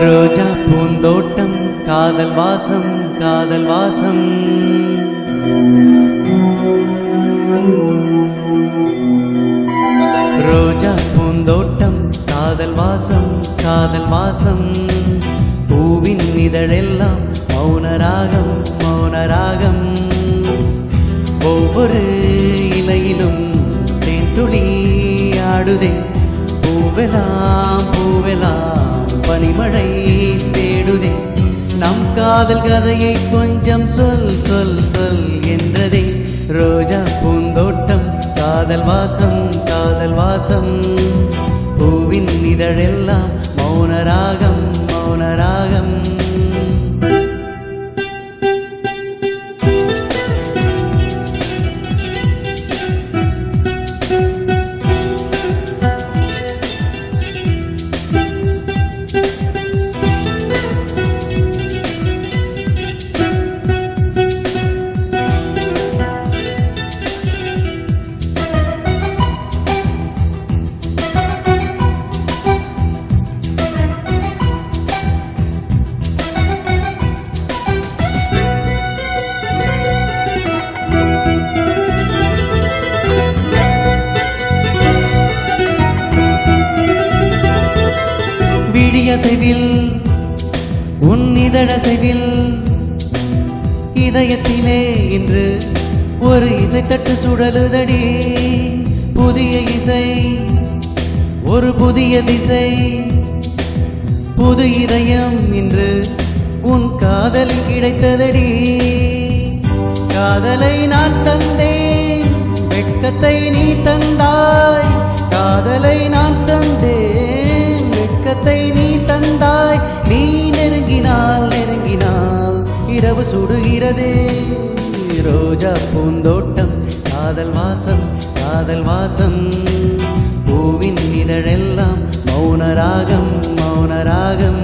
ரோஜா பூந்தோட்டம் காதல் வாசம் காதல் வாசம் ரோஜா பூந்தோட்டம் காதல் வாசம் காதல் வாசம் பூவின் இதழெல்லாம் மௌனராகம் மௌனராகம் ஒவ்வொரு இலையிலும் தேன்துளி ஆடுதே பூவெல்லாம் பூவெல்லாம் பனிமழை தேடுதே நம் காதல் கதையை கொஞ்சம் சொல் சொல் சொல் என்றதே ரோஜா பூந்தோட்டம் காதல் வாசம் காதல் வாசம் பூவின் இதழெல்லாம் மௌனராகம் மௌனராகம் விழியசைவில் உன் இதழசைவில் இதயத்திலே இன்று ஒரு இசைத்தட்டு சுழலுதடி புதிய இசை ஒரு புதிய திசை புது இதயம் இன்று உன் காதலில் கிடைத்ததடி காதலை நான் தந்தேன் வெட்கத்தை நீ தந்தாய் காதலை நான் தந்தேன் வெட்கத்தை நீ தந்தாய் நீ நெருங்கினால் நெருங்கினால் இரவு சுடுகிறதே ரோஜா பூந்தோட்டம் காதல் வாசம் காதல் வாசம் பூவின் இதழெல்லாம் மௌனராகம் மௌனராகம்